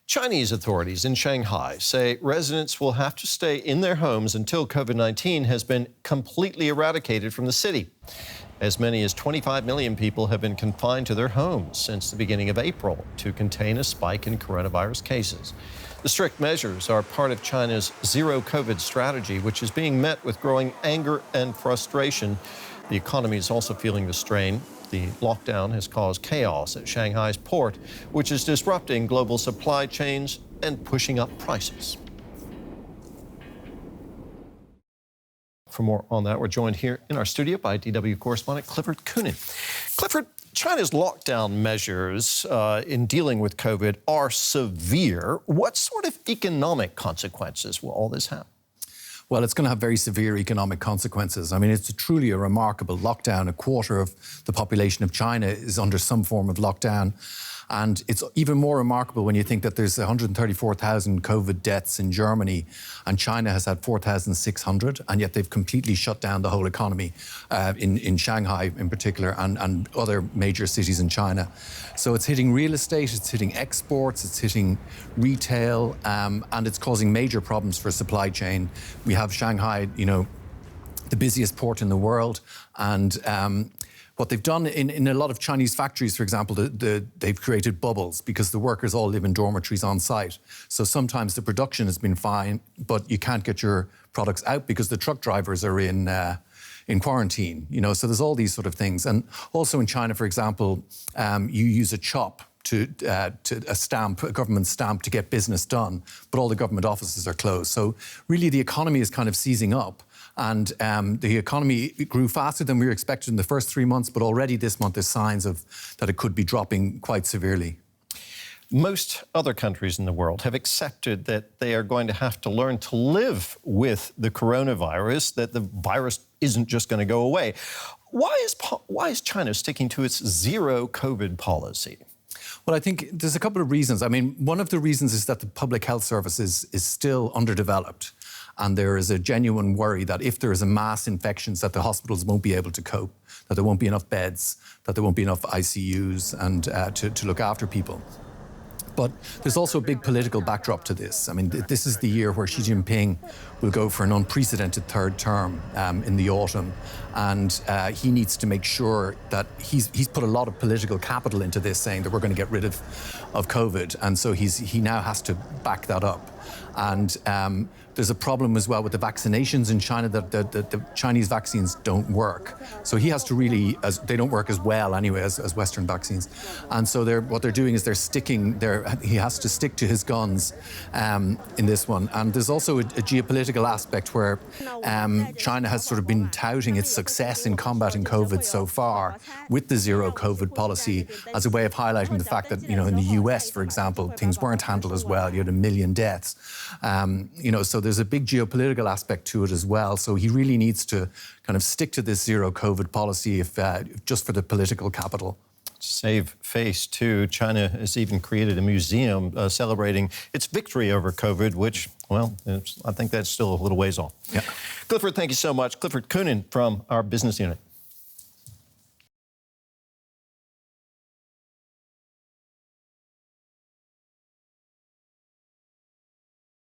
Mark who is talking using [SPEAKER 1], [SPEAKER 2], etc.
[SPEAKER 1] Chinese authorities in Shanghai say residents will have to stay in their homes until COVID-19 has been completely eradicated from the city. As many as 25 million people have been confined to their homes since the beginning of April to contain a spike in coronavirus cases. The strict measures are part of China's zero COVID strategy, which is being met with growing anger and frustration. The economy is also feeling the strain. The lockdown has caused chaos at Shanghai's port, which is disrupting global supply chains and pushing up prices. For more on that, we're joined here in our studio by DW correspondent Clifford Coonan. Clifford, China's lockdown measures in dealing with COVID are severe. What sort of economic consequences will all this have?
[SPEAKER 2] Well, it's going to have very severe economic consequences. I mean, it's truly a remarkable lockdown. A quarter of the population of China is under some form of lockdown. And it's even more remarkable when you think that there's 134,000 COVID deaths in Germany, and China has had 4,600, and yet they've completely shut down the whole economy in Shanghai in particular, and other major cities in China. So it's hitting real estate, it's hitting exports, it's hitting retail, and it's causing major problems for supply chain. We have Shanghai, the busiest port in the world, and what they've done in a lot of Chinese factories, for example, they've created bubbles because the workers all live in dormitories on site. So sometimes the production has been fine, but you can't get your products out because the truck drivers are in quarantine. So there's all these sort of things. And also in China, for example, you use a chop to a government stamp to get business done, but all the government offices are closed. So really the economy is kind of seizing up. And the economy grew faster than we were expected in the first 3 months, but already this month there's signs of that it could be dropping quite severely.
[SPEAKER 1] Most other countries in the world have accepted that they are going to have to learn to live with the coronavirus, that the virus isn't just going to go away. Why is China sticking to its zero COVID policy?
[SPEAKER 2] Well, I think there's a couple of reasons. I mean, one of the reasons is that the public health service is still underdeveloped. And there is a genuine worry that if there is a mass infections, that the hospitals won't be able to cope, that there won't be enough beds, that there won't be enough ICUs and to look after people. But there's also a big political backdrop to this. I mean, this is the year where Xi Jinping will go for an unprecedented third term in the autumn. And he needs to make sure that he's put a lot of political capital into this, saying that we're going to get rid of COVID. And so he now has to back that up. And there's a problem as well with the vaccinations in China, that the Chinese vaccines don't work. So he has to really, they don't work as well anyway as Western vaccines. And so what they're doing is he has to stick to his guns in this one. And there's also a geopolitical aspect where China has sort of been touting its success in combating COVID so far with the zero COVID policy as a way of highlighting the fact that, in the US, for example, things weren't handled as well. You had 1 million deaths. So there's a big geopolitical aspect to it as well. So he really needs to kind of stick to this zero COVID policy just for the political capital.
[SPEAKER 1] Save face, too. China has even created a museum celebrating its victory over COVID, which, well, I think that's still a little ways off.
[SPEAKER 2] Yeah.
[SPEAKER 1] Clifford, thank you so much. Clifford Coonan from our business unit.